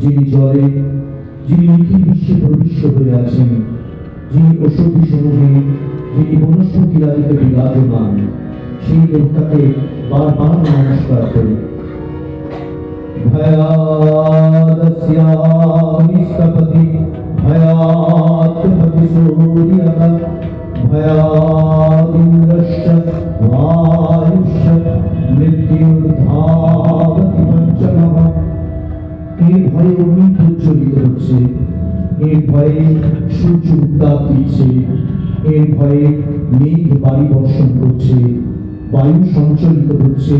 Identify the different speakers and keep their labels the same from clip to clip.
Speaker 1: যিনি জলে যিনি বিশ্বে প্রবিষ্ট হয়ে আছেন, যিনি ঔষধি সমূহে যিনি বনস্পতিরাদিতে বিরাজমান, সেই দেবতাকে বারবার নমস্কার করি। ভয়াদস্যানিস্তপতি ভয়াৎপতি সূর্যঃ ভয়াদিন্দ্রশ্চ বায়ুশ্চ মৃত্যুর্ধাবতি পঞ্চমঃ। এর ভয়ে অগ্নি প্রজ্বলিত হচ্ছে, এর ভয়ে সূর্য উত্তাপ দিচ্ছে, এর ভয়ে মেঘ বাড়ি বর্ষণ করছে, বায়ু সঞ্চালিত হচ্ছে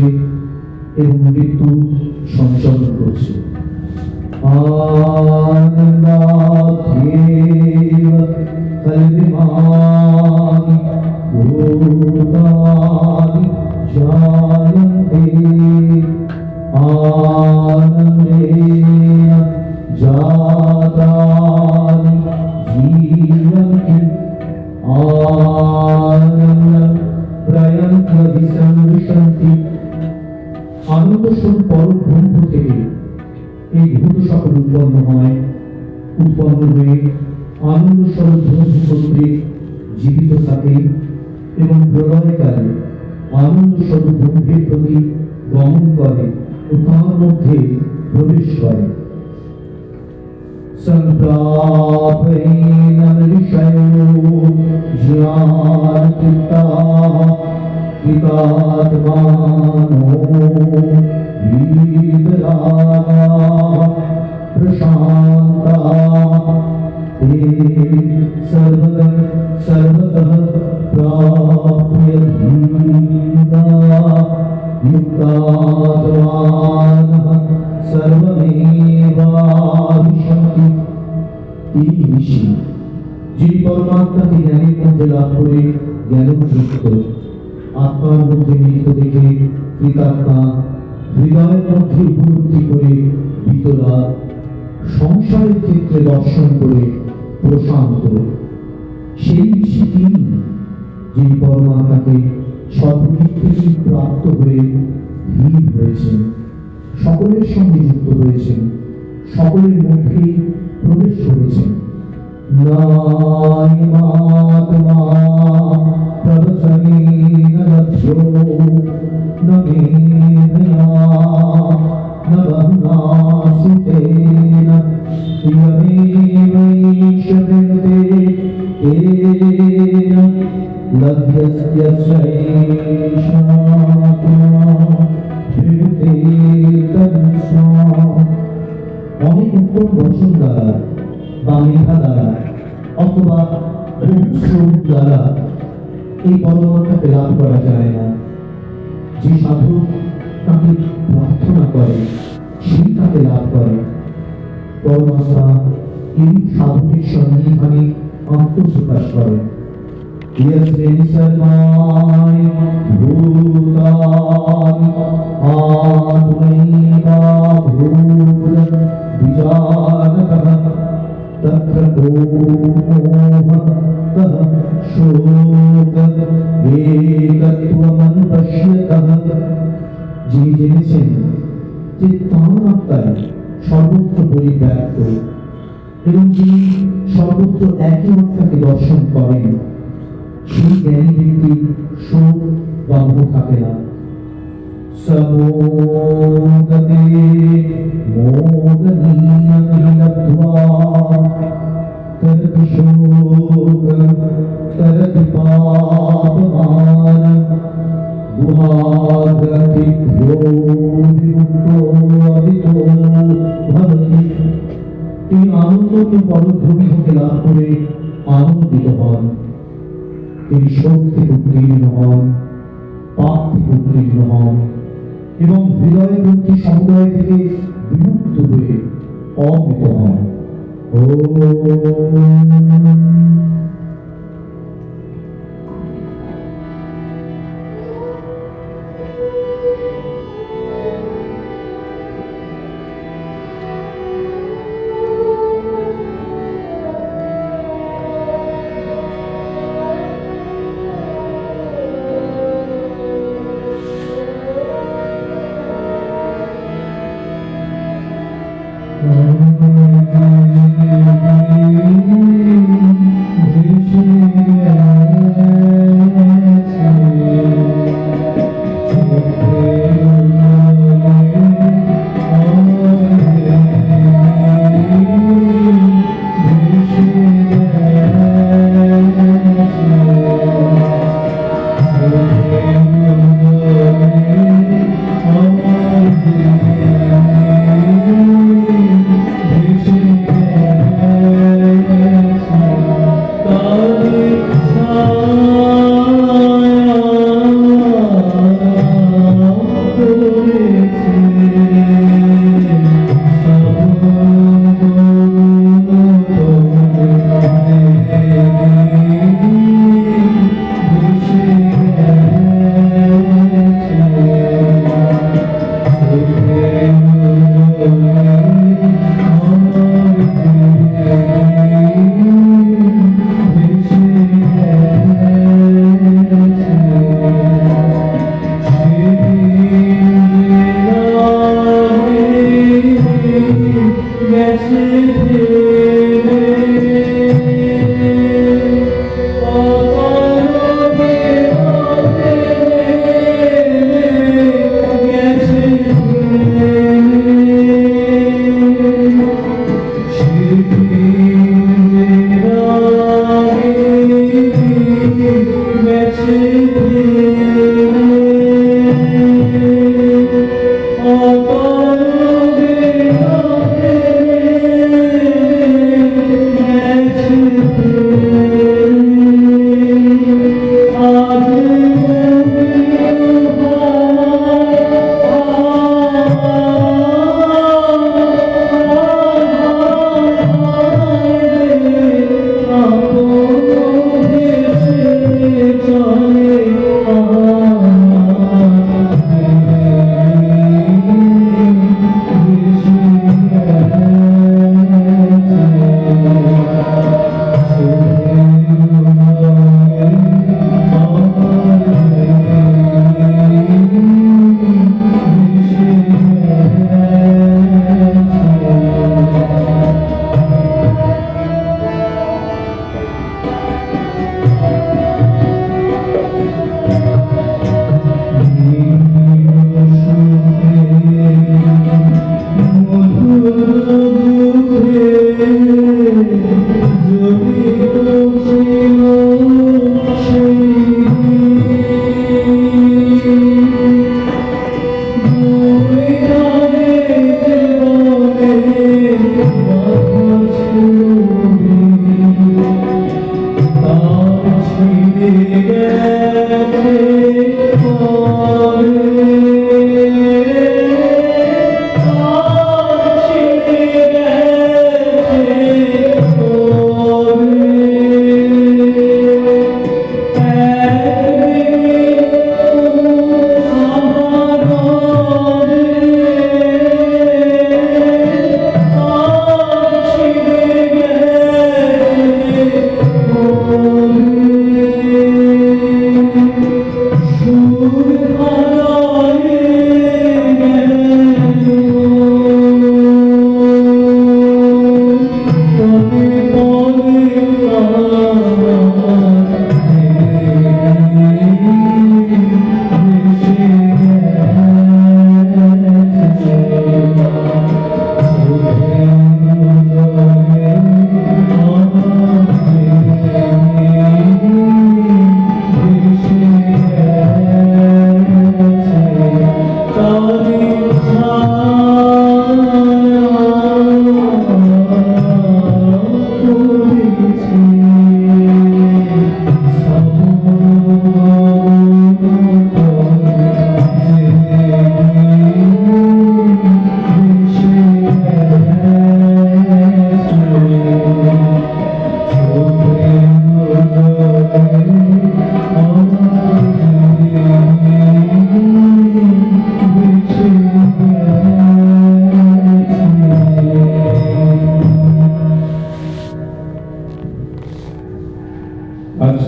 Speaker 1: এবং মৃত্যু সঞ্চালন করছে। আনন্দাথেব কল্পিমানি ভূতানি জায়ন্তে আনন্দেন জাতানি জীবন্তি আনন্দম প্রয়ন্তি সংবিশন্তি। আনন্দ স্বরূপ পরম ব্রহ্ম থেকে এই ভূত সকল উৎপন্ন হয়, উৎপন্ন হয়ে আনন্দ স্বরূপ ব্রহ্ম কর্তৃক জীবিত থাকে এবং প্রলয়কালে আনন্দ স্বরূপ ব্রহ্মের প্রতি গমন করে ও তার মধ্যে প্রবেশ করে। সম্প্রাপেন ঋষয়ো জ্ঞানকৃতাঃ কৃতাত্মানো বিদরাগাঃ প্রশান্তাঃ তে সর্বতঃ প্রাপ্য ধীরাঃ যুক্তাত্মানঃ সর্বমেবাবিশন্তি। তিনি ঋষি, যিনি পরমাত্মাকে জ্ঞানের মধ্যে লাভ করে জ্ঞানযুক্ত, আত্মার মধ্যে নিহিত দেখে কৃতাত্মা, হৃদয়ের মধ্যে উপলব্ধি করে বিতরা, সংসারের ক্ষেত্রে দর্শন করে প্রশান্ত। সেই ঋষি তিনি, যিনি পরমাত্মাকে সর্বদিক থেকে প্রাপ্ত হয়ে ধীর হয়েছেন, সকলের সঙ্গে যুক্ত হয়েছেন, সকলের মধ্যে প্রবেশ করেছেন। নাইমাত্মা প্রবচনেন লভ্যো ন মেধয়া ন বহুনা সুতেন ইয়মেবৈষ বৃণুতে তেন লভ্যস্য চৈষা বৃণুতে তন্সা। অনেক উত্তম বচন দ্বারা বা মেধা দ্বারা অথবা রূপ দ্বারা এই পরমাত্মাকে লাভ করা যায় না। যে সাধক তাকে প্রার্থনা করে সেই তাকে লাভ করে। পরমাত্মা এই সাধকের সন্নিধানে আত্মপ্রকাশ করেন। यस्य सर्वाणि भूतानि आत्मैवाभूत् विजानतः तत्र को मोहः कः शोकः एकत्वमनुपश्यतः। যিনি জেনেছেন যে তাঁর আত্মাই সর্বত্র পরিব্যাপ্ত এবং যিনি সর্বত্র একই আত্মাকে দর্শন করেন, সেই জ্ঞানী ব্যক্তি শোক বা মোহ থাকে না। সমোগতে মোগনীয়মিলব্ধ্বা করতি শোক করতি পাপমান গুহাগতিভ্যো বিমুক্তো অবিতো ভবতি। তিনি আনন্দকে পরদ্রবীকে লাভ করে আনন্দিত হন। তিনি শোক থেকে উত্তীর্ণ হন, পাপ থেকে উত্তীর্ণ হন এবং হৃদয়গ্রন্থি সমুদয় থেকে বিমুক্ত হয়ে অমৃত হন।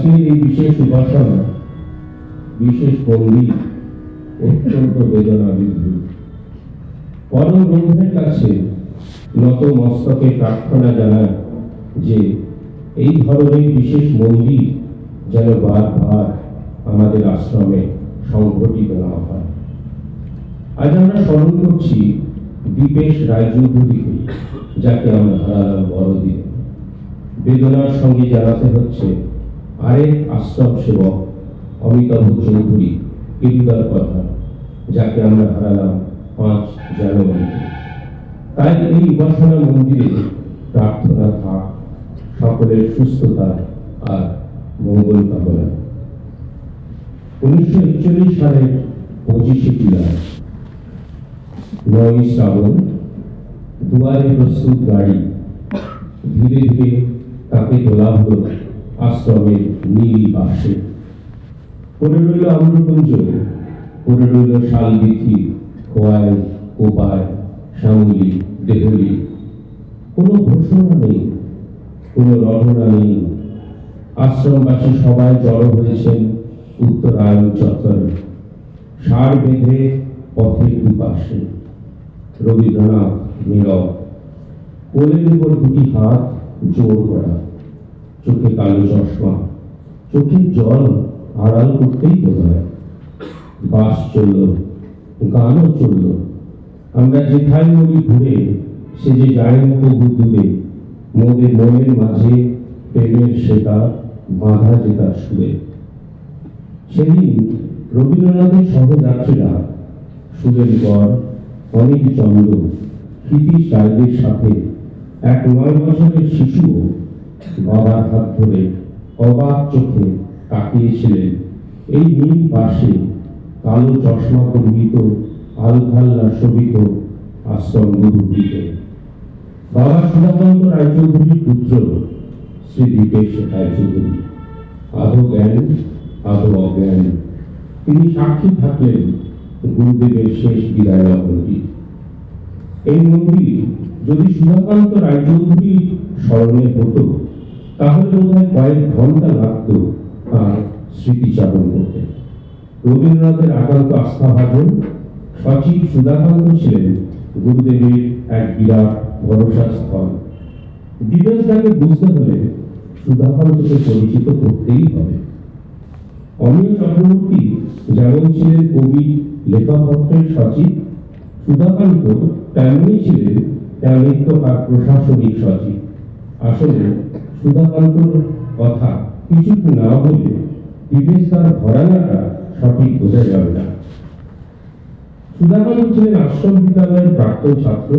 Speaker 2: আজকের এই বিশেষ উপাসনা, বিশেষ মন্দির অত্যন্ত বেদনাবিদ্ধ। পরম ব্রহ্মের কাছে নত মস্তকে প্রার্থনা জানায় যে এই ধরনের বিশেষ মন্দির যেন বারবার আমাদের আশ্রমে সংঘটিত না হয়। আজ আমরা স্মরণ করছি দীপেশ রায়চৌধুরীকে, যাকে আমরা হারালাম বড়দিন। বেদনার সঙ্গে জানাতে হচ্ছে আরেক আশ্রম সেবক অমিতাভ চৌধুরী কেরুদার কথা, যাকে আমরা হারালাম 5 জানুয়ারিতে। তাই এই উপাসনা মন্দিরে প্রার্থনা থাক সকলের সুস্থতা আর মঙ্গল কামনা। 1941 সালের 25শে জুলাই 9 শ্রাবণ দুয়ারে প্রস্তুত গাড়ি ধীরে ধীরে তাকে তোলা হলো আশ্রমের নীল পাশে। পড়ে রইল আম্রকুঞ্জ, পড়ে রইল শালবীথি, খোয়াই, কোপায়, শ্যামলি, দেহলি। কোনো ঘোষণা নেই, কোনো রটনা নেই। আশ্রমবাসী সবাই জড়ো হয়েছেন উত্তরায়ণ চত্বরে, ষাঁড় বেঁধে পথের দুপাশে। রবীন্দ্রনাথ নীরব, কোলের উপর দুটি হাত জোর করা, চোখে কালো চশমা, চোখের জল আড়াল করতেই বোধ হয়। বাস চলল, গানও চলল। আমরা যেথায় মরি ঘুরে, সে যে যায় না কবু দূরে, মোদের মনের মাঝে প্রেমের সেটা বাঁধা যেটা সুরে। সেদিন রবীন্দ্রনাথের সহযাত্রীরা সুরের গড়, অনেক চন্দ্র, ক্ষিতিশ রায়দের সাথে এক 9 বছরের শিশুও বাবার হাত ধরে অবাক চোখে তাকিয়েছিলেন এই নীল পাশে কালো চশমা পরিহিত আলখাল্লা শোভিত আশ্রম গুরুটিতে। বাবা সুধাকান্ত রায়চৌধুরীর পুত্র শ্রী দীপেশ রায়চৌধুরী, আধো জ্ঞান আধো অজ্ঞান। তিনি সাক্ষী থাকলেন গুরুদেবের শেষ বিদায় লগ্নটি। এই মন্দির যদি সুধাকান্ত রায়চৌধুরী স্মরণে হতো, তাহলে বোধহয় কয়েক ঘন্টা লাগত তার স্মৃতিচারণ করতে। রবীন্দ্রনাথের একান্ত আস্থাভাজন সচিব সুধাকান্ত ছিলেন গুরুদেবের এক বিরাট ভরসা স্থল। দিবেশ তাকে বুঝতে হলে সুধাকান্তকে পরিচিত করতেই হবে। অমিয় চক্রবর্তী যেমন ছিলেন কবি লেখাপত্রের সচিব, সুধাকান্ত তেমনই ছিলেন আর প্রশাসনিক সচিব। আসলে সুধাকান্তর কথা কিছুটা না বলে দিবেশ তার ঘরানাটা সঠিক বোঝা যাবে না। সুধাকান্ত ছিলেন আশ্রম বিদ্যালয়ের প্রাক্তন ছাত্র,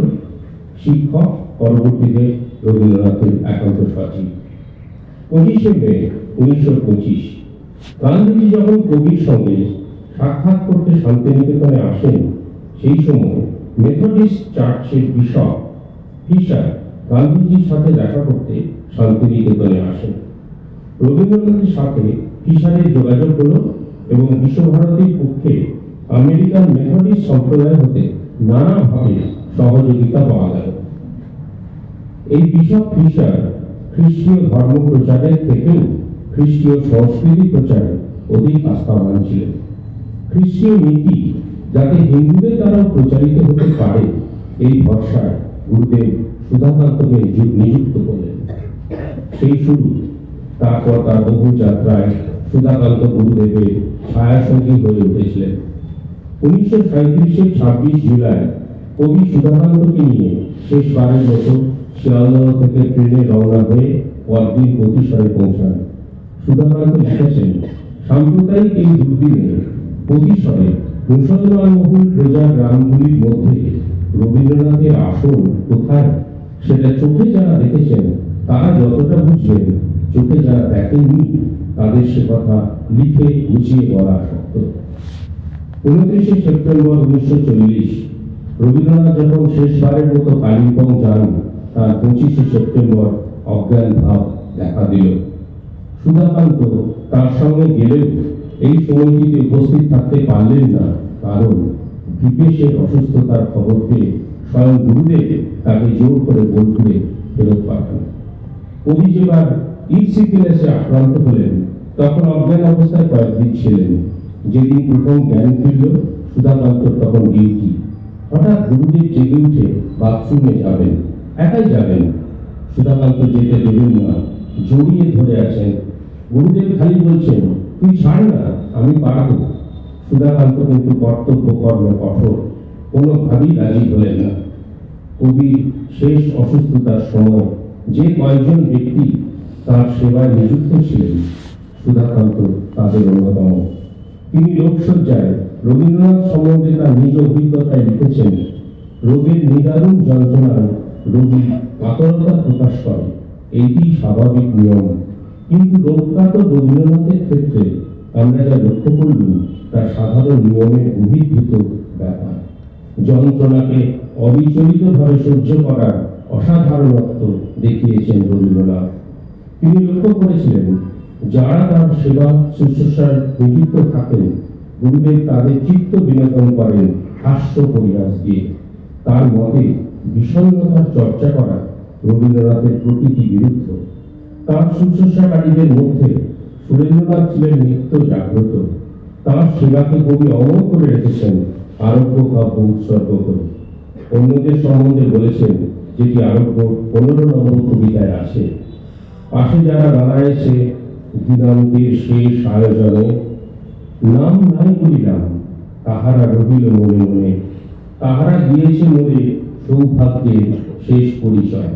Speaker 2: শিক্ষক, পরবর্তীতে রবীন্দ্রনাথের একান্ত সচিব। 25শে মে 1925 গান্ধীজি যখন কবির সঙ্গে সাক্ষাৎ করতে শান্তিনিকেতনে আসেন, সেই সময় মেথডিস্ট চার্চের বিশপ ফিশার গান্ধীজির সাথে দেখা করতে শান্তিনিকেতনে আসেন। রবীন্দ্রনাথের সাথে ফিশারের যোগাযোগ হলো এবং বিশ্বভারতীর পক্ষে আমেরিকান মেথডিস্ট সম্প্রদায় হতে নানাভাবে সহযোগিতা পাওয়া গেল। এই বিশপ ফিশার খ্রিস্টীয় ধর্ম প্রচারের থেকেও খ্রিস্টীয় সংস্কৃতি প্রচারে অধিক আস্থাবান ছিলেন। খ্রিস্টীয় নীতি যাতে হিন্দুদের দ্বারাও প্রচারিত হতে পারে, এই ভরসায় গুরুদেব সুধাকান্তকে নিযুক্ত করলেন। সেই শুরু। তারপর তার বহু যাত্রায় সুধাকান্ত গুরুদেবের ছায়াসঙ্গী হয়ে উঠেছিলেন। 1937-এর 26 জুলাই কবি সুধাকান্তকে নিয়ে শেষবারের মতো শিয়ালদহ থেকে ট্রেনে রওনা হয়ে পরদিন প্রতিসরে পৌঁছান। সুধাকান্ত লিখেছেন, সাম্প্রদায়িক এই দুর্দিনে প্রতিসরে মুসলমান বহুল প্রজা গ্রামগুলির মধ্যে রবীন্দ্রনাথের আসন কোথায় সেটা চোখে যারা দেখেছেন তারা যতটা বুঝবেন, চোখে যারা দেখেননি তাদের সে কথা লিখে গুছিয়ে বলা শক্ত। 29শে সেপ্টেম্বর 1940 রবীন্দ্রনাথ যখন শেষবারের মতো কালিম্পং যান, তার 25শে সেপ্টেম্বর অজ্ঞান ভাব দেখা দিল। সুধাকান্ত তার সঙ্গে গেলেও এই সময়টিতে উপস্থিত থাকতে পারলেন না, কারণ দীপেশের অসুস্থতার খবর পেয়ে স্বয়ং গুরুদেব তাকে জোর করে বোলপুরে ফেরত পাঠান। কবি যেবার ইনসিফিলিসে আক্রান্ত হলেন, তখন অজ্ঞান অবস্থায় কয়েকদিন ছিলেন। যেদিন প্রথম জ্ঞান ফিরল, সুধাকান্ত তখন ডিউটি। হঠাৎ গুরুদেব জেগে উঠে বাথরুমে যাবেন, একাই যাবেন। সুধাকান্ত যেতে দেবেন না, জড়িয়ে ধরে আছেন। গুরুদেব খালি বলছেন, তুই ছাড় না, আমি পারবো। সুধাকান্ত কিন্তু কর্তব্য কর্মে কঠোর, কোনোভাবেই রাজি হলেন না। কবির শেষ অসুস্থতার সময় যে কয়েকজন ব্যক্তি তার সেবায় নিযুক্ত ছিলেন, সুধাকান্ত তাদের অন্যতম। তিনি লোকসজ্জায় রবীন্দ্রনাথ সম্বন্ধে তার নিজ অভিজ্ঞতায় লিখেছেন, রোগের নিদারুণ যন্ত্রণায় রোগী কাতরতা প্রকাশ করে, এইটি স্বাভাবিক নিয়ম। কিন্তু রোগকাতর রবীন্দ্রনাথের ক্ষেত্রে আমরা যা লক্ষ্য করলুম তা সাধারণ নিয়মের বহির্ভূত ব্যাপার। যন্ত্রণাকে অবিচলিতভাবে সহ্য করার অসাধারণত্ব দেখিয়েছেন রবীন্দ্রনাথ। তিনি লক্ষ্য করেছিলেন, যারা তার সেবা শুশ্রূষায় নিযুক্ত থাকেন, গুরুদেব তাদের চিত্ত বিনোদন করেন হাস্য পরিহাস দিয়ে। তার মতে বিষণ্ণতার চর্চা করা রবীন্দ্রনাথের প্রকৃতি বিরুদ্ধ। তার শুশ্রূষাকারীদের মধ্যে সুরেন্দ্রনাথ ছিলেন নিত্য জাগ্রত। তার সেবাকে কবি অমর করে রেখেছেন আরোগ্য কাব্য উৎসর্গ করে। অন্যদের সম্বন্ধে বলেছেন, যেটি আরোগ্য 15 নম্বর কবিতায় আছে, পাশে যারা দাঁড়াইছে দিনান্তের শেষ আয়োজনে, নাম নাই বলিলাম তাহারা রহিল মনে মনে, তাহারা গিয়েছে মনে সৌভাগ্যের শেষ পরিচয়।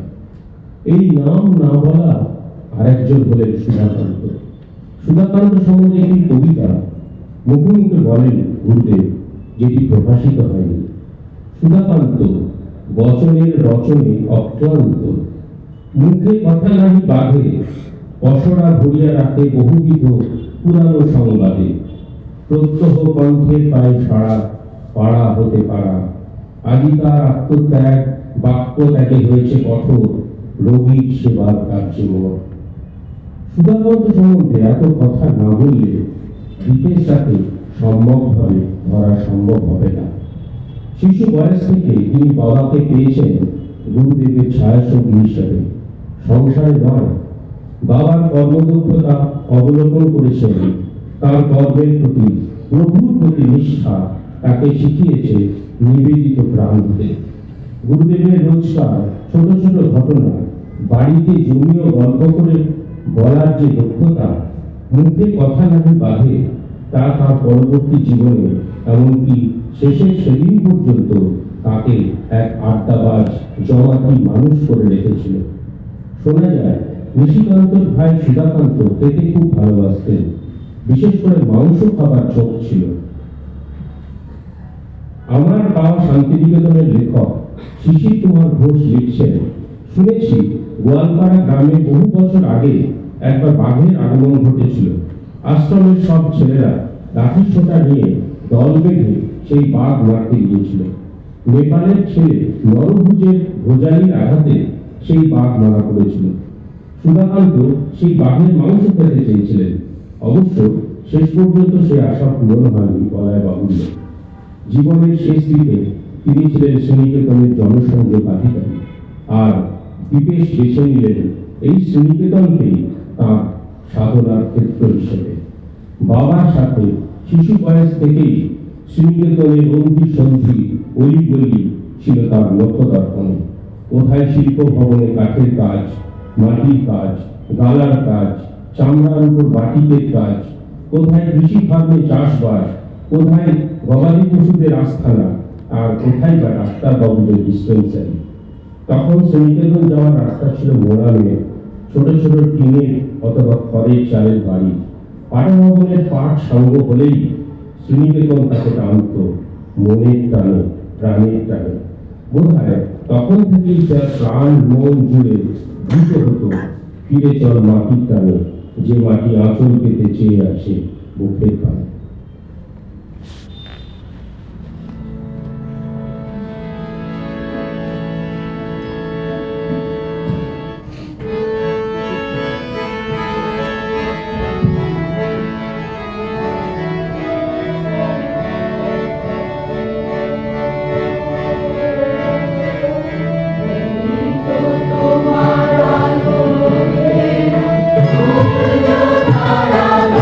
Speaker 2: এই নাম না বলা আরেকজন হলেন সুধাকান্ত। সুধাকান্ত সম্বন্ধে একটি কবিতা মুখে মুখে বলেন গুরুদেব, যেটি প্রকাশিত হয়নি। সুধাকান্ত বচনের রচনে অক্লান্ত, মুখে কথা নাহি বাঁধে, পসরা ভরিয়া রাখে বহুবিধ পুরানো সংবাদে। প্রত্যহ কণ্ঠে পায় সাড়া, পাড়া হতে পারা। আজি তার আত্মত্যাগ বাক্য ত্যাগে হয়েছে কঠোর, রোগীর সেবার কার্যে মোর। সুধাকান্ত সম্বন্ধে এত কথা না বললে দীপেশ তাকে সম্যকভাবে ধরা সম্ভব হবে না। শিশু বয়স থেকে তিনি বাবাকে পেয়েছেন গুরুদেবের ছায়াসঙ্গী হিসাবে, সংসারে নয়। বাবার কর্মদক্ষতা অবলোকন করেছেন, তার কর্মের প্রতি প্রভুর প্রতি নিষ্ঠা তাকে শিখিয়েছে নিবেদিত প্রাণ হতে। গুরুদেবের রোজকার ছোট ছোট ঘটনা বাড়িতে জমিও গল্প করে বলার যে দক্ষতা, মুখে কথা নাহি বাঁধে, তা তার পরবর্তী জীবনে এমনকি শেষের সেদিন পর্যন্ত তাকে এক আড্ডাবাজ জমাটি মানুষ করে রেখেছিল। শোনা যায় নিশিকান্তর ভাই সুধাকান্ত খেতে খুব ভালোবাসতেন, বিশেষ করে মাংস খাবার চোখ ছিল। আমার পাওয়া শান্তিনিকেতনের লেখক শিশির কুমার ঘোষ লিখছেন, শুনেছি গোয়ালপাড়া গ্রামে বহু বছর আগে একবার বাঘের আগমন ঘটেছিল। আশ্রমের সব ছেলেরা লাঠি ছোটা নিয়ে দল বেঁধে সেই বাঘ মারতে গিয়েছিল। নেপালের ছেলে নরভুজের ভোজালির আঘাতে সেই বাঘ মারা পড়েছিল। সুধাকান্ত সেই বাঘের মাংস খেতে চেয়েছিলেন, অবশ্য শেষ পর্যন্ত সে আশা পূরণ হয়নি বলায় বাহুল্য। জীবনের শেষ দিকে তিনি ছিলেন শ্রীনিকেতনের জনসংযোগ আধিকারিক, আর দীপেশ বেছে নিলেন এই শ্রীনিকেতনকেই তাঁর সাধনার ক্ষেত্র হিসেবে। বাবার সাথে শিশু বয়স থেকেই শ্রীনিকেতনের অন্তি সন্ধি অলিগলি ছিল তার লক্ষ্য দর্পণে। কোথায় শিল্প ভবনে কাঠের কাজ, মাটির কাজ, গালার কাজ, চামড়ার উপর বাটিকের কাজ, কোথায় কৃষি ফার্মে চাষবাস, কোথায় গবাদি পশুদের আস্থানা, আর কোথায় বা ডাক্তারবাবুদের ডিসপেন্সারি। তখন শ্রীনিকেতন যাওয়ার রাস্তা ছিল মোড়ামে ছোট ছোট টিনের অথবা খড়ের চালের বাড়ি। পাড়া ভবনের পাঠ সঙ্গ হলেই শ্রীনিকেতন তাকে টানত মনের টানে, প্রাণের টানে। বোধ হয় তখন থেকেই তার প্রাণ মন জুড়ে দ্রুত হতো, ফিরে চল মাটির টানে, যে মাটি আঁচল পেতে চেয়ে আছে মুখের পানে।
Speaker 3: তোমার আলো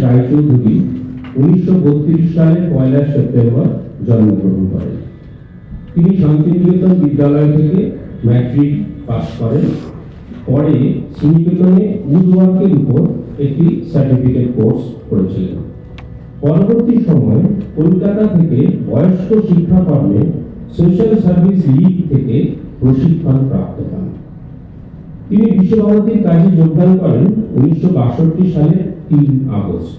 Speaker 2: রায়চৌধুরী 1932 সালের 1 সেপ্টেম্বর জন্মগ্রহণ করেন। তিনি শান্তিনিকেতন বিদ্যালয় থেকে ম্যাট্রিক পাস করেন। পরে শ্রীনিকেতনে উডওয়ার্কের উপর একটি সার্টিফিকেট কোর্স করেছিলেন। পরবর্তী সময়ে কলকাতা থেকে বয়স্ক শিক্ষাকর্মে সোশ্যাল সার্ভিস লীগ থেকে প্রশিক্ষণ প্রাপ্ত হন। তিনি বিশ্বভারতীর কাজে যোগদান করেন 1962 সালের 3 আগস্ট।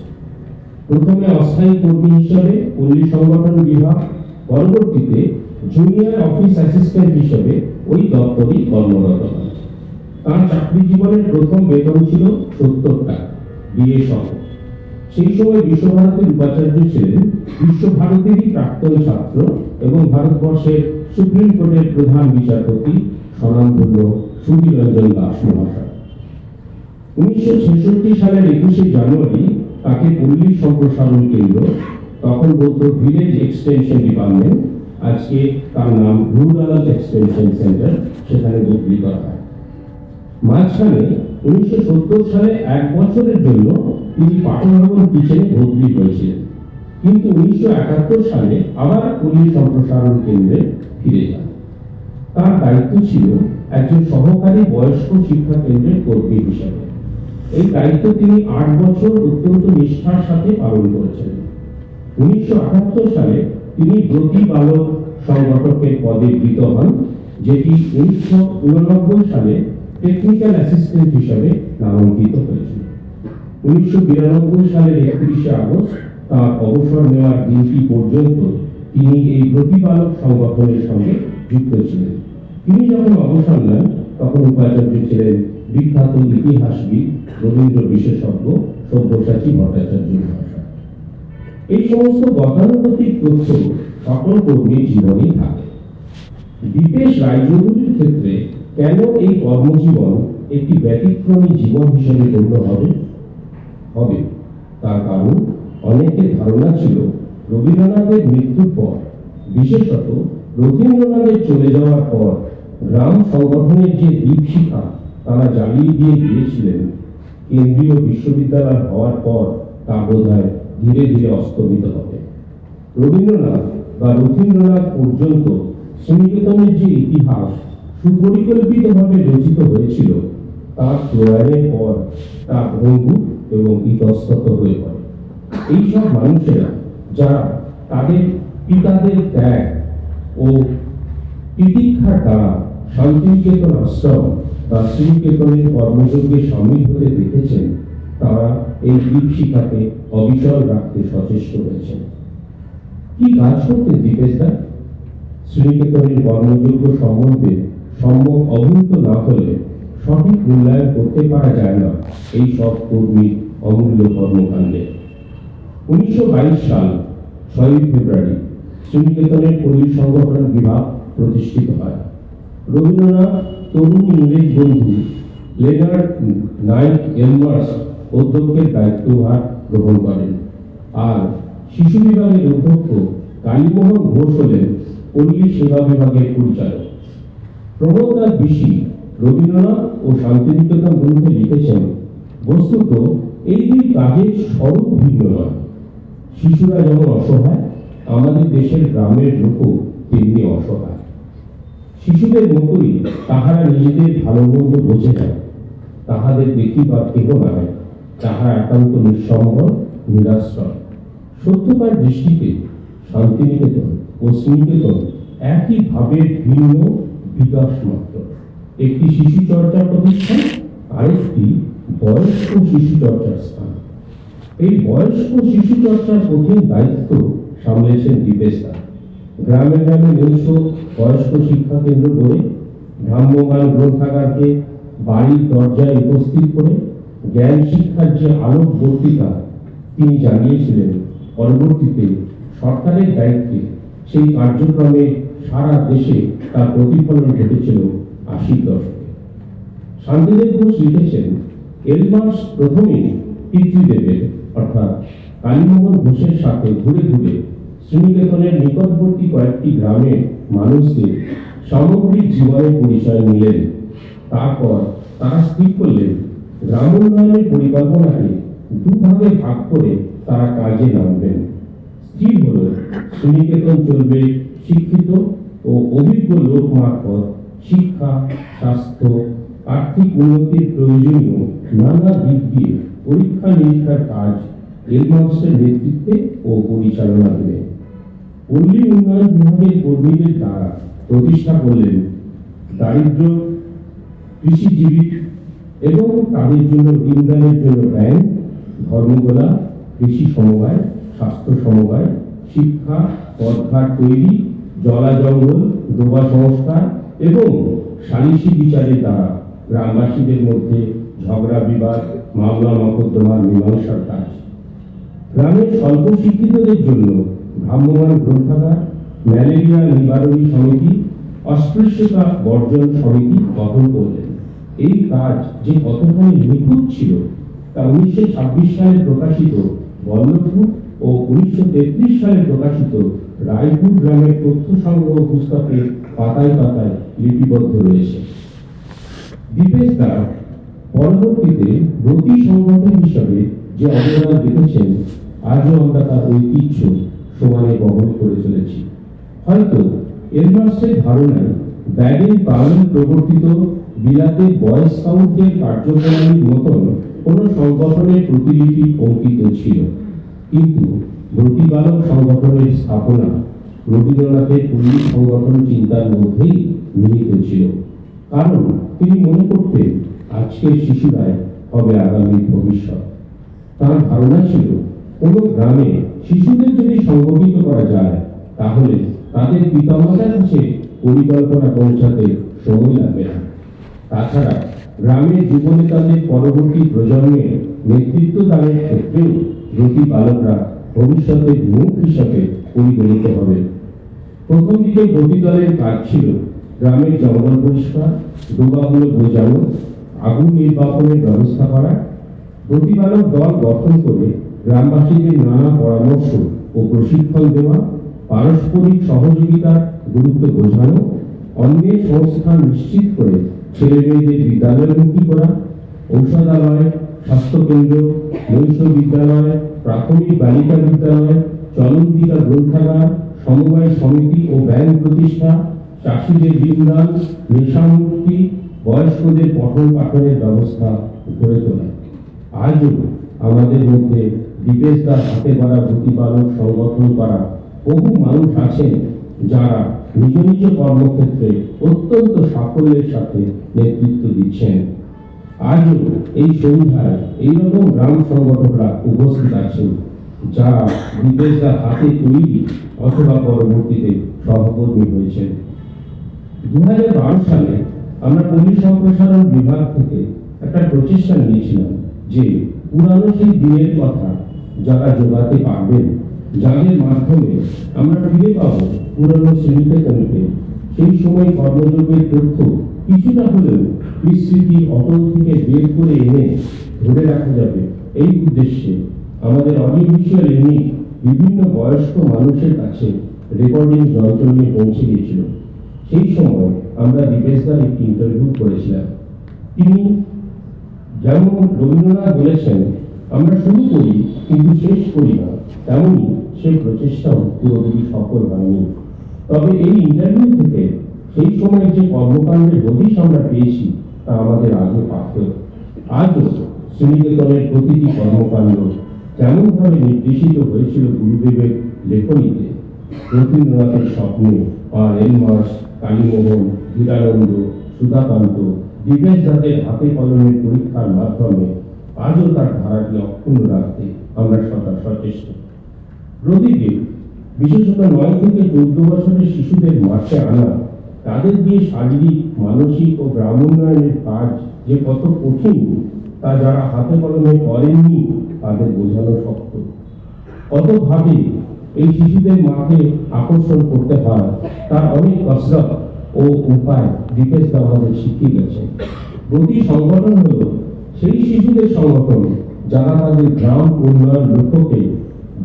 Speaker 2: প্রথমে অস্থায়ী কর্মী হিসেবে পল্লী সংগঠন বিভাগ, পরবর্তীতে জুনিয়র অফিস অ্যাসিস্ট্যান্ট হিসেবে ওই দপ্তরে কর্মরত হন। তার চাকরি জীবনের প্রথম বেতন ছিল 70 টাকা, বিএ সহ। সেই সময় বিশ্বভারতীর উপাচার্য ছিলেন বিশ্বভারতীরই প্রাক্তন ছাত্র এবং ভারতবর্ষের সুপ্রিম কোর্টের প্রধান বিচারপতি স্বনামধন্য সুধীররঞ্জন দাস মহাশয়। 1966 সালের 21 জানুয়ারি তাকে পল্লী সম্প্রসারণ কেন্দ্র, তখন বলতো ভিলেজ এক্সটেনশন ডিপার্টমেন্ট, আজকে তার নাম রুরাল এক্সটেনশন সেন্টার, সেখানে বদলি করা হয়। মাঝখানে 1970 সালে 1 বছরের জন্য তিনি পাটনাগর কিচেনে বদলি হয়েছিলেন, কিন্তু 1971 সালে আবার পল্লী সম্প্রসারণ কেন্দ্রে ফিরে যান। তার দায়িত্ব ছিল একজন সহকারী বয়স্ক শিক্ষা কেন্দ্রের কর্মী হিসাবে। এই দায়িত্ব তিনি 8 বছর অত্যন্ত নিষ্ঠার সাথে পালন করেছেন। 1978 সালে তিনি ব্রতী বালক সংগঠকের পদে বৃত হন, যেটি 1989 সালে টেকনিক্যাল অ্যাসিস্ট্যান্ট হিসাবে নামাঙ্কিত হয়েছিল। 1992 সালের 31 আগস্ট তার অবসর নেওয়ার দিনটি পর্যন্ত তিনি এই প্রতিপালক সংগঠনের সঙ্গে যুক্ত ছিলেন। তিনি যখন অবসর নেন তখন উপাচার্য ছিলেন বিখ্যাত ইতিহাসবিদ, রবীন্দ্র বিশেষজ্ঞ সব্যসাচী ভট্টাচার্য মহাশয়। এই সমস্ত গতানুগতিক তথ্য সকল কর্মীর জীবনেই থাকে। দীপেশ রায়চৌধুরীর ক্ষেত্রে কেন এই কর্মজীবন একটি ব্যতিক্রমী জীবন হিসেবে গণ্য হবে তার কারণ অনেকের ধারণা ছিল রবীন্দ্রনাথের মৃত্যুর পর, বিশেষত রবীন্দ্রনাথের চলে যাওয়ার পর, গ্রাম সংগঠনের যে দীপশিখা তারা জ্বালিয়ে দিয়ে গিয়েছিলেন, কেন্দ্রীয় বিশ্ববিদ্যালয় হওয়ার পর তা বোধহয় ধীরে ধীরে অস্তমিত হবে। রবীন্দ্রনাথ বা রবীন্দ্রনাথ পর্যন্ত শ্রীনিকেতনের যে ইতিহাস সুপরিকল্পিতভাবে রচিত হয়েছিল, তার প্রয়াণের পর তা ভঙ্গুর এবং ইতস্তত হয়ে পড়ে। এইসব মানুষেরা যারা তাদের পিতাদের ত্যাগ ও তিতিক্ষার দ্বারা শান্তিনিকেতন আশ্রম বা শ্রীনিকেতনের কর্মযজ্ঞে সামিল হতে দেখেছেন, তারা এই দীপশিখাকে অবিচল রাখতে সচেষ্ট হয়েছেন। কি কাজ করতেন দীপেশ দা? শ্রীনিকেতনের কর্মযজ্ঞ সম্বন্ধে সম্যক অবহিত না হলে সঠিক মূল্যায়ন করতে পারা যায় না এই সব কর্মীর অমূল্য কর্মকাণ্ডে। 1922 সাল 6 ফেব্রুয়ারি শ্রীনিকেতনের পল্লী সংগঠন বিভাগ প্রতিষ্ঠিত হয়। রবীন্দ্রনাথ তরুণ ইংরেজ বন্ধু লেনার্ড নাইট এলমার্স অধ্যক্ষের দায়িত্বভার গ্রহণ করেন, আর শিশু বিভাগের অধ্যক্ষ কালীমোহন ঘোষ হলেন পল্লী সেবা বিভাগের পরিচালক। প্রমোদনাথ বিশি রবীন্দ্রনাথ ও শান্তিনিকেতন গ্রন্থে লিখেছেন, বস্তুত এই দুই কাজের স্বরূপ ভিন্ন নয়। শিশুরা যেমন অসহায়, আমাদের দেশের গ্রামের লোকও তেমনি অসহায়। শিশুদের মতোই তাহারা নিজেদের ভালো মন্দ বোঝে না, তাহাদের দেখিবার কেহ নাই, তাহারা একান্ত নিঃসম্বল, নিরাশ্রয়। সত্যকার দৃষ্টিতে শান্তিনিকেতন ও শ্রীনিকেতন একই ভাবের ভিন্ন বিকাশ মাত্র। একটি শিশু চর্চা প্রতিষ্ঠান, আরেকটি বয়স্ক শিশু চর্চার স্থান। এই বয়স্ক শিশু চর্চার কঠিন দায়িত্ব সামলেছেন দীপেশ দা। গ্রামে গ্রামে 900 বয়স্ক শিক্ষা কেন্দ্র করে, ভ্রাম্যমাণ গ্রন্থাগারকে বাড়ির দরজায় উপস্থিত করে জ্ঞান শিক্ষার যে আলোক বর্তিকা তিনি জানিয়েছিলেন, পরবর্তীতে সরকারের দায়িত্বে সেই কার্যক্রমে সারা দেশে তার প্রতিফলন ঘটেছিল 80 দশকে। শান্তিদেব ঘোষ লিখেছেন, এলমার্স প্রথমে পিতৃদেবের অর্থাৎ কালীমোহন ঘোষের সাথে ঘুরে ঘুরে শ্রীনিকেতনের নিকটবর্তী কয়েকটি গ্রামের মানুষদের সামগ্রিক জীবনের পরিচয় নিলেন। তারপর তারা স্থির করলেন গ্রাম উন্নয়নের পরিকল্পনাকে দুভাগে ভাগ করে তারা কাজে নামবেন। স্থির হলো শ্রীনিকেতন চলবে শিক্ষিত ও অভিজ্ঞ লোক মারফত শিক্ষা, স্বাস্থ্য, আর্থিক উন্নতির প্রয়োজনীয় নানা দিক দিয়ে পরীক্ষা নিরীক্ষার কাজ এলমার্সের নেতৃত্বে ও পরিচালনা দেবে। পল্লী উন্নয়ন বিভাগের কর্মীদের দ্বারা প্রতিষ্ঠা করলেন দারিদ্র কৃষিজীবী এবং তাদের জন্য ঋণদানের জন্য ব্যাংক, ধর্মগোলা, কৃষি সমবায়, স্বাস্থ্য সমবায়, শিক্ষা, পথঘাট তৈরি, জলা জঙ্গল, ডোবা সংস্কার এবং সালিসি বিচারের দ্বারা গ্রামবাসীদের মধ্যে ঝগড়া বিবাদ, মামলা মকদ্দমার মীমাংসার কাজ। গ্রামের স্বল্প শিক্ষিতদের জন্য ভ্রাম্যমাণ গ্রন্থাগার, ম্যালেরিয়া নিবারণী সমিতি, অস্পৃশ্যতা বর্জন সমিতি গঠন করলেন। এই কাজ যে কতখানি নিখুঁত ছিল তা 1926 সালে প্রকাশিত বল্লভপুর ও 1933 সালে প্রকাশিত রায়পুর গ্রামের তথ্য সংগ্রহ পুস্তকে পাতায় পাতায় লিপিবদ্ধ রয়েছে। দীপেশ দা পরবর্তীতে ব্রতী সংগঠন হিসাবে যে অবদান রেখেছেন, আজও আমরা তার ঐতিহ্য সমানে বহন করে চলেছি। হয়তো এলমার্সের ধারণায় ব্যাগেল পাওয়েল প্রবর্তিত বিলাতে বয় স্কাউটদের কার্যপ্রণালীর মতন কোন সংগঠনের প্রতিলিপি অঙ্কিত ছিল, কিন্তু ব্রতিবালক সংগঠনের স্থাপনা রবীন্দ্রনাথের পল্লী সংগঠন চিন্তার মধ্যেই নিহিত ছিল। কারণ তিনি মনে করতেন আজকের শিশুরাই হবে আগামীর ভবিষ্যৎ। তার ধারণা ছিল কোন গ্রামে শিশুদের যদি সংগঠিত করা যায় তাহলে তাদের পিতামাতার কাছে পরিকল্পনা পৌঁছাতে সময় লাগবে না। তাছাড়া গ্রামের যুবনেতাদের পরবর্তী প্রজন্মের নেতৃত্ব দানের ক্ষেত্রেও প্রতিপালকরা ভবিষ্যতের মুখ হিসাবে পরিগণিত হবে। প্রথম দিকে প্রতি দলের কাজ ছিল গ্রামের জঙ্গল পরিষ্কার, ডোবাগুলো বোঝানো, আগুন নির্বাপনের ব্যবস্থা করা। প্রতিপালক দল গঠন করে গ্রামবাসীদের নানা পরামর্শ ও প্রশিক্ষণ দেওয়া, পারস্পরিক সহযোগিতার গুরুত্ব বোঝানো, অন্যের সংস্থান নিশ্চিত করে ছেলে মেয়েদের বিদ্যালয়মুখী করা, ঔষধালয়, স্বাস্থ্যকেন্দ্র, নৈশ বিদ্যালয়, প্রাথমিক বালিকা বিদ্যালয়, চলন্তিকা গ্রন্থাগার, সমবায় সমিতি ও ব্যাংক প্রতিষ্ঠা, চাষিদের ঋণদান, নেশামুক্তি, বয়স্কদের পঠন পাঠনের ব্যবস্থা গড়ে তোলা। আজও আমাদের মধ্যে দীপেশ দার হাতে গড়া প্রতিপালক সংগঠন করা বহু মানুষ আছেন যারা নিজ নিজ কর্মক্ষেত্রে অত্যন্ত সাফল্যের সাথে নেতৃত্ব দিচ্ছেন। আজও এই সন্ধ্যায় এইরকম গ্রাম সংগঠকরা উপস্থিত আছেন যারা দীপেশ দার হাতে তৈরি অথবা পরবর্তীতে সহকর্মী হয়েছেন। 2012 সালে আমরা পল্লী সম্প্রসারণ বিভাগ থেকে একটা প্রচেষ্টা নিয়েছিলাম যে পুরানো সেই দিনের কথা যারা যোগাতে পারবেন, যাদের মাধ্যমে আমরা ফিরে পাবো পুরানো শ্রীনিকেতনকে, সেই সময় কর্মযোগের তথ্য কিছুটা হলেও বিস্মৃতি অটল থেকে বের করে এনে ধরে রাখা যাবে। এই উদ্দেশ্যে আমাদের অডিও ভিজুয়াল ইউনিট বিভিন্ন বয়স্ক মানুষের কাছে রেকর্ডিং যন্ত্র নিয়ে পৌঁছে গিয়েছিল। সেই সময় আমরা দীপেশদার একটি ইন্টারভিউ করেছিলাম। তিনি যেমন রবীন্দ্রনাথ বলেছেন, আমরা শুরু করি কিন্তু শেষ করি না, তেমনি সেই প্রচেষ্টাও পুরোপুরি সফল হয়নি। তবে এই ইন্টারভিউ থেকে সেই সময় যে কর্মকাণ্ডের হদিশ আমরা পেয়েছি তা আমাদের আজও পাথ্য। আজও শ্রীনিকেতনের প্রতিটি কর্মকাণ্ড যেমনভাবে নির্দেশিত হয়েছিল গুরুদেবের লেখনীতে, রবীন্দ্রনাথের স্বপ্নে আর এলমার্স, কালীমোহন, ধীরানন্দ, সুধাকান্ত, দীপেশ দাদের হাতে কলমের পরীক্ষার মাধ্যমে আজও তার ধারাটি অক্ষুণ্ণ রাখতে আমরা সদা সচেষ্ট। প্রতিদিন বিশেষত 9 থেকে 14 বছরের শিশুদের মাঠে আনা, তাদের দিয়ে শারীরিক, মানসিক ও গ্রামোন্নয়নের কাজ যে কত কঠিন তা যারা হাতে কলমে করেননি তাদের বোঝানো শক্ত। কতভাবে এই শিশুদের মাঠে আকর্ষণ করতে হয় তার অনেক কসরত ও উপায় দীপেশ দা আমাদের শিখিয়ে গেছেন। প্রতি সংগঠন হল সেই শিশুদের সংগঠন যারা তাদের গ্রাম উন্নয়ন লক্ষ্যকে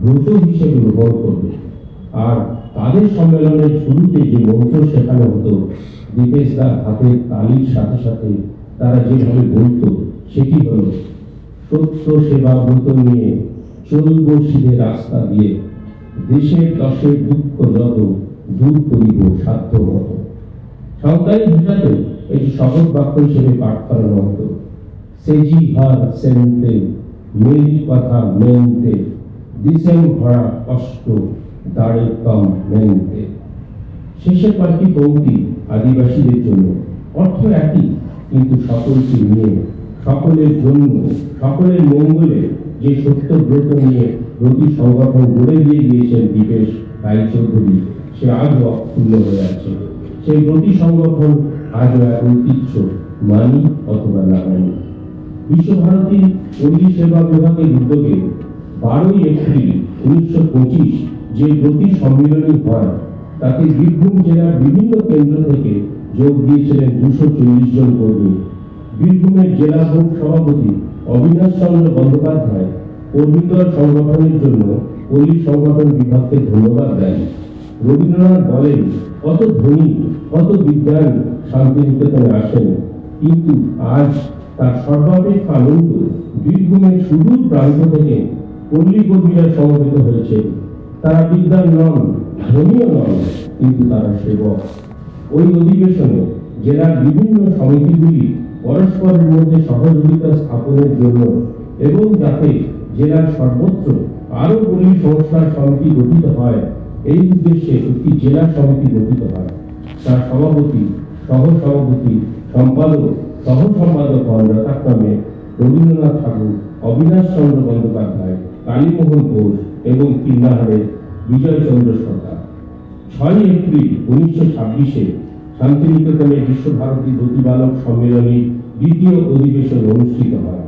Speaker 2: ব্রত হিসেবে গ্রহণ করবে। আর তাদের সম্মেলনের শুরুতে যে মন্ত্র শেখানো হতো, দীপেশ দার হাতের তালির সাথে সাথে তারা যেভাবে বলতো সেটি হলো, সত্য সেবা ব্রত নিয়ে চলব সিধে রাস্তা দিয়ে, দেশের দশের দুঃখ যত দূর করিব সাধ্য মতো। সরকারি ভাষাতে এটি শপথ বাক্য হিসেবে পাঠ করানো হতো। সেজি হার সেন্তে মেলি কথা মেনতে, দিসেন ভরা কষ্ট দাঁড়ে কম মেনতে। শেষের কয়েকটি পংক্তি আদিবাসীদের জন্য, অর্থ একই কিন্তু সকলকে নিয়ে, সকলের জন্য, সকলের মঙ্গলে যে সত্য ব্রত নিয়ে ব্রতী সংগঠন গড়ে দিয়ে গিয়েছেন দীপেশ রায়চৌধুরী, সে আজও অক্ষুণ্ণ হয়ে আছে। সেই ব্রতী সংগঠন আজও এক ঐতিহ্য, মানি অথবা না মানি। বিশ্বভারতী পল্লী সেবা বিভাগের উদ্যোগে 12 এপ্রিল 1925 যে ব্রতী সম্মেলনী হয়, তাতে বীরভূম জেলার বিভিন্ন কেন্দ্র থেকে যোগ দিয়েছিলেন 240 জন কর্মী। বীরভূমের জেলা বোর্ড সভাপতি অবিনাশ চন্দ্র বন্দ্যোপাধ্যায় কর্মীদল সংগঠনের জন্য পল্লী সংগঠন বিভাগকে ধন্যবাদ দেন। রবীন্দ্রনাথ বলেন, কত ধনী, কত বিজ্ঞান শান্তিনিকেতনে আসেন, কিন্তু আজ তার সর্বাপেক্ষা আনন্দ বীরভূমের সুদূর প্রান্ত থেকে পল্লী কর্মীরা সমবেত হয়েছে। তারা বিদ্যান নন, ধনীও নন, কিন্তু তারা সেবক। ওই অধিবেশনে জেলার বিভিন্ন সমিতিগুলি পরস্পরের মধ্যে সহযোগিতা স্থাপনের জন্য এবং যাতে জেলার সর্বত্র আরো পল্লী সংস্কার সমিতি গঠিত হয়, এই উদ্দেশ্যে একটি জেলা সমিতি গঠিত হয়। তার সভাপতি, সহ-সভাপতি, সম্পাদক, সহ-সম্পাদক হন যথাক্রমে রবীন্দ্রনাথ ঠাকুর, অবিনাশ চন্দ্র বন্দ্যোপাধ্যায়, কালীমোহন ঘোষ এবং কিন্নাহারের বিজয়চন্দ্র সরকার। 6 এপ্রিল 1926 শান্তিনিকেতনে বিশ্বভারতী ব্রতী বালক সম্মেলনী দ্বিতীয় অধিবেশন অনুষ্ঠিত হয়।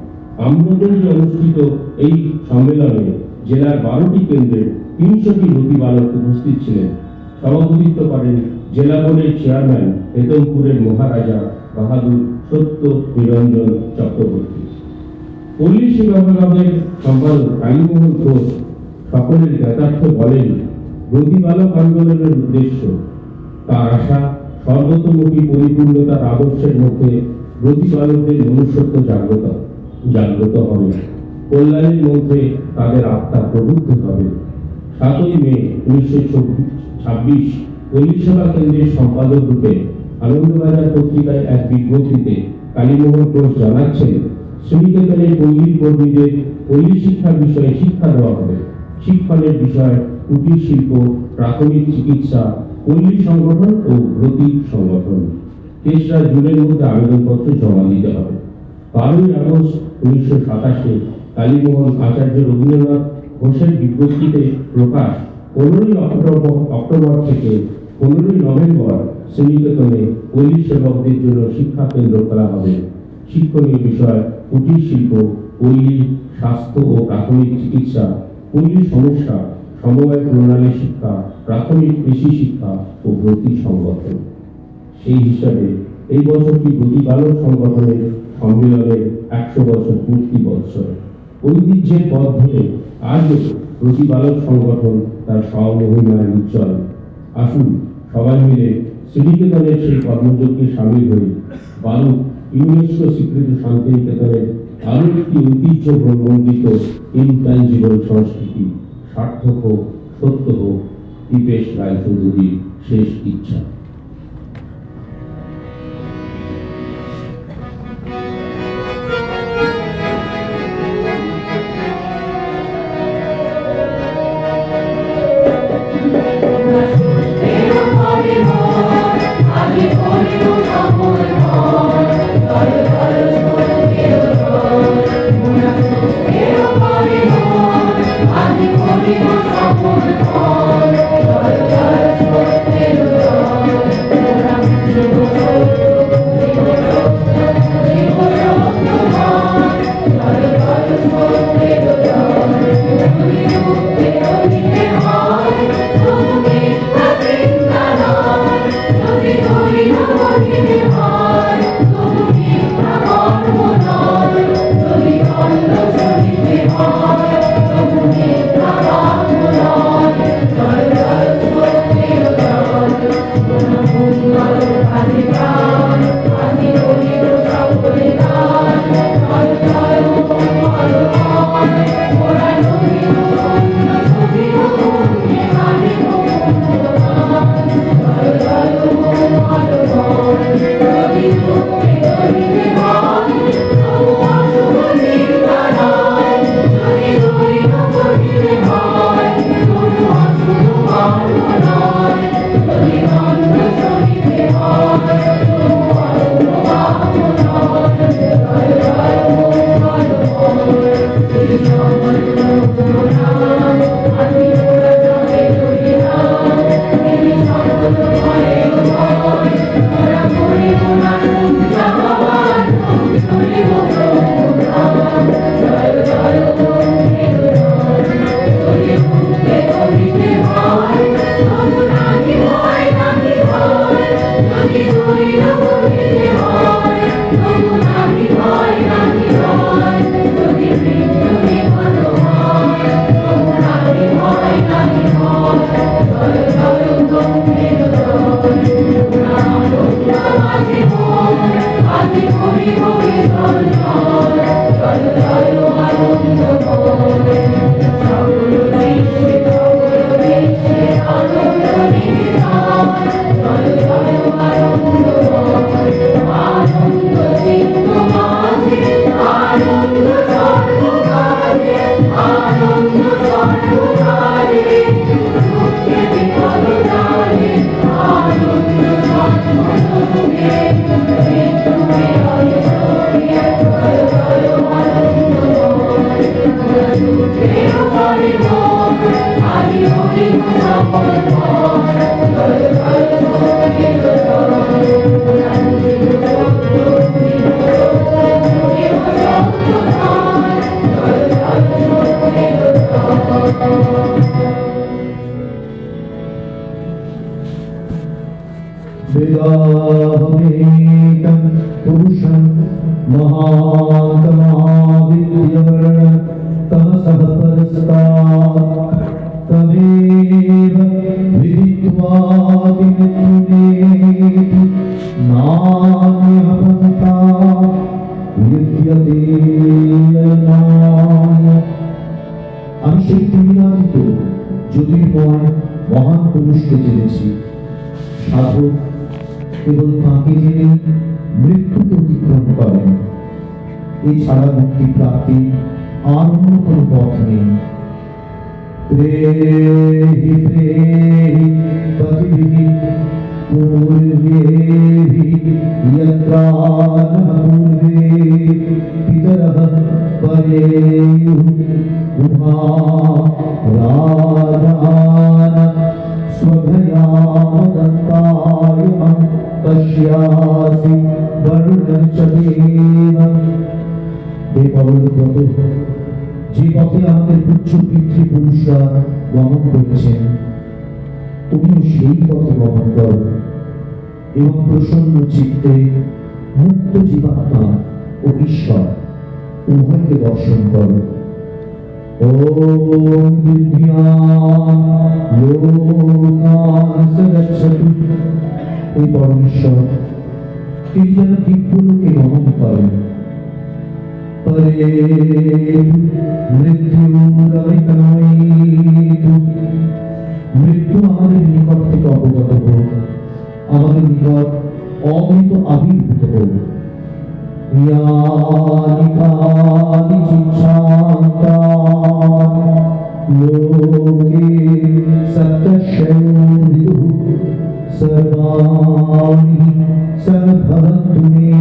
Speaker 2: আম্রগঞ্জে অনুষ্ঠিত এই সম্মেলনে জেলার 12টি কেন্দ্রের 300টি ব্রতী বালক উপস্থিত ছিলেন। সভাপতিত্ব করেন জেলা বোর্ডের চেয়ারম্যান হেতমপুরের মহারাজা বাহাদুর সত্য নিরঞ্জন চক্রবর্তী। পল্লী সেবা বিভাগের সম্পাদক কালীমোহন ঘোষ সকলের জ্ঞাতার্থে বলেন, ব্রতী বালক আন্দোলনের উদ্দেশ্য, তার আশা সর্বতোমুখী পরিপূর্ণতার আদর্শের মধ্যে ব্রতী বালকদের মনুষ্যত্ব জাগ্রত হবে, কল্যাণের মধ্যে তাদের আত্মা প্রবুদ্ধ হবে। 7 মে 1926 পল্লী সেবা কেন্দ্রের সম্পাদক রূপে আনন্দবাজার পত্রিকায় এক বিজ্ঞপ্তিতে কালীমোহন ঘোষ জানাচ্ছেন, শ্রীনিকেতনের পল্লী কর্মীদের পল্লী শিক্ষার বিষয়ে শিক্ষা দেওয়া হবে। শিক্ষণের বিষয় কুটির শিল্প, প্রাথমিক চিকিৎসা, পল্লী সংগঠন ও ব্রতী সংগঠন। 3রা জুনের মধ্যে আবেদনপত্র জমা দিতে হবে। 12 আগস্ট 1927 কালীমোহন আচার্য রবীন্দ্রনাথ ঘোষের বিজ্ঞপ্তিতে প্রকাশ, 15 অক্টোবর থেকে 15 নভেম্বর শ্রীনিকেতনে পল্লী সেবকদের জন্য শিক্ষা কেন্দ্র খোলা হবে। শিক্ষণীয় বিষয় কুটির শিল্প, পল্লী স্বাস্থ্য ও প্রাথমিক চিকিৎসা, পল্লী সমস্যা, সমবায় প্রণালী শিক্ষা, প্রাথমিক কৃষি শিক্ষা ও ব্রতী সংগঠন। সেই হিসাবে এই বছরটি ব্রতী বালক সংগঠনের সম্মেলনের 100 বছর পূর্তি বৎসর। ঐতিহ্যের পথ ধরে আজও ব্রতী বালক সংগঠন তার স্বমহিমায় উজ্জ্বল। আসুন সবাই মিলে শ্রীনিকেতনের সেই কর্মযজ্ঞে সামিল হই। বালক ইউনেস্কো স্বীকৃত শান্তিনিকেতনের আরো একটি ঐতিহ্য প্রমণ্ডিত ইনট্যাঞ্জিবল সংস্কৃতি সার্থক হোক, সত্য হোক, দীপেশ রায়চৌধুরীর শেষ ইচ্ছা।
Speaker 1: वेदाहमेकं पुरुषं महान्तमादित्यवर्णं तमसः परस्तात् तमेव विदित्वादिमृत्युमेति नान्यः पन्था विद्यते यन्नाय। আমি সেই ত্রিবিধানিত জ্যোতির্ময় মহান পুরুষকে জেনেছি। সাধক কেবল তাঁকে জেনে মৃত্যুকে অতিক্রম করেন, এছাড়া মুক্তি প্রাপ্তি আর অন্য কোনো পথ নেই। ত্রেহি ত্রেহি পতিভিঃ পূর্বেভিঃ যত্রানঃ পূর্বে পিতরঃ পরেয়ুঃ উভা রাজানঃ स्वभयामदन्तायुमं पश्यासि वरुणं च देवम्। হে পরলোকগত, যে পথে আমাদের উচ্চ পিতৃপুরুষরা গমন করেছেন, তুমিও সেই পথে গমন করো এবং প্রসন্ন চিত্তে মুক্ত জীবাত্মা ও ঈশ্বর উভয়কে দর্শন করো। ওম দিব্যাং লোকান সরক্ষতু। এই পরমেশ্বর তিনি যেন দিব্যলোকে গমন করেন। পরে মৃত্যুরমিতনয়িতু। মৃত্যু আমাদের নিকট থেকে অবগত হোক, আমাদের নিকট অমৃত আবির্ভূত হোক। यानि कानि चिच्छान्तानि लोके सत्यशैर्विदुः सर्वाणि सद्भवन्तु मे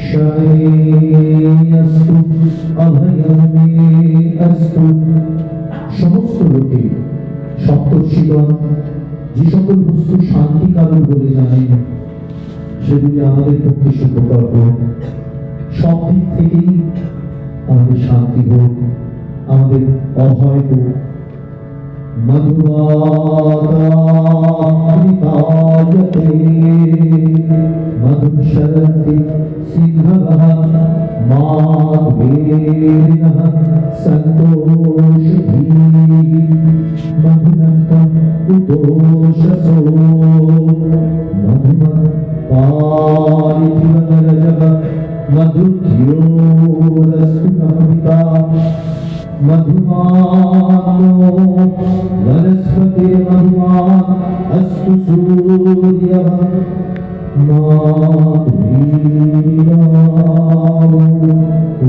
Speaker 1: शनैरस्तु अभयं मे अस्तु। সমস্ত লোকে সপ্তর্ষিগণ যে সকল বস্তু শান্তিকারক বলে জানেন, সেগুলি আমাদের পক্ষে শুভকর হোক। সব দিক থেকেই আমাদের শান্তি হোক, আমাদের অভয় হোক। মধুবাতামৃতায়তে মধুম শরন্তি সিংহবঃ মাধবেরিণঃ সন্তোষভিঃ মধুনক্তম উতোষসো মধুমৎ पारिथिवनरजः मधुध्योरस्तु नमिता मधुमानो वनस्पतिर्मधुमान् अस्तु सूर्यः माधुरीरावो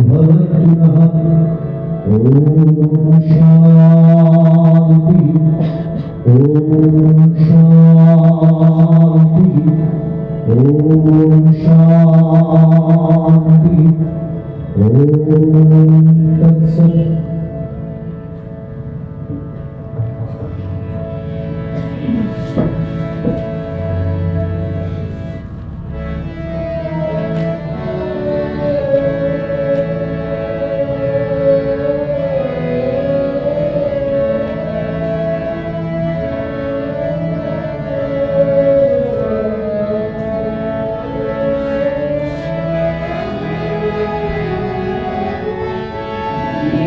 Speaker 1: भवतु नः। ॐ शान्ति ॐ शान्ति ॐ शान्ति ॐ तत्सत्।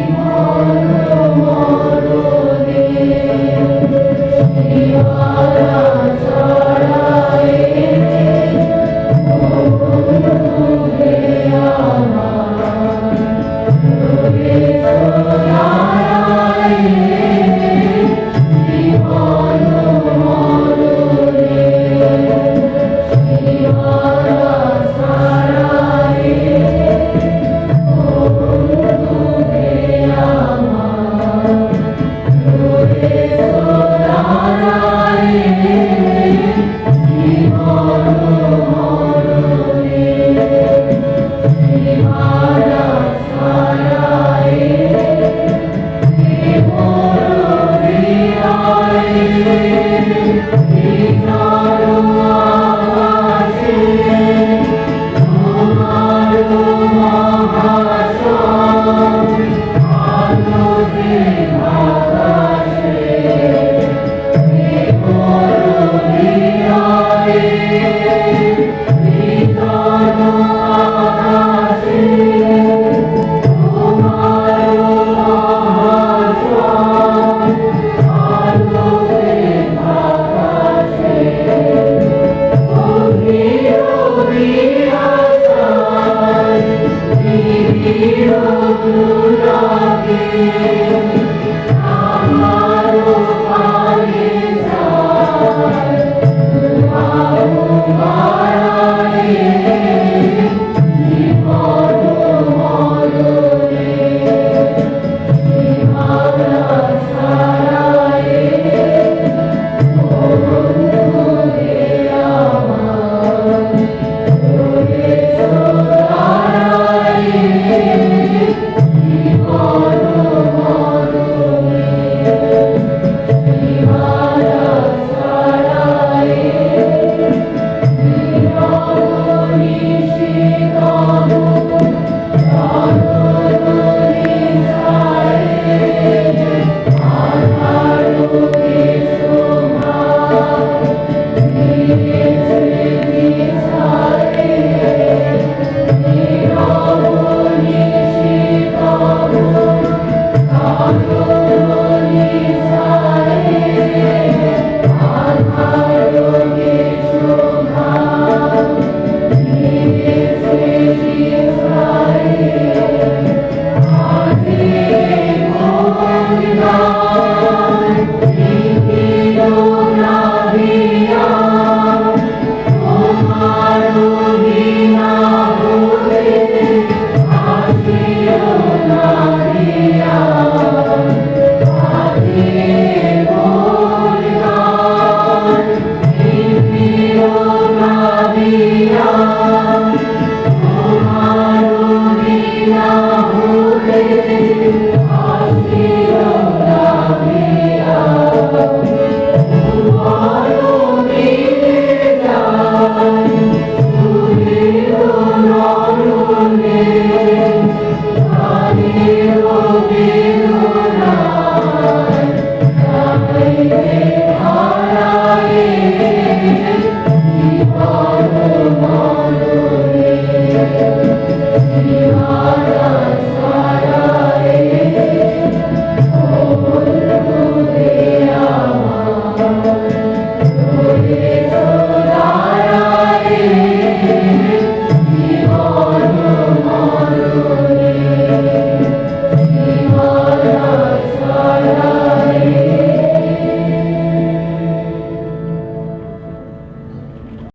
Speaker 3: Amen. করে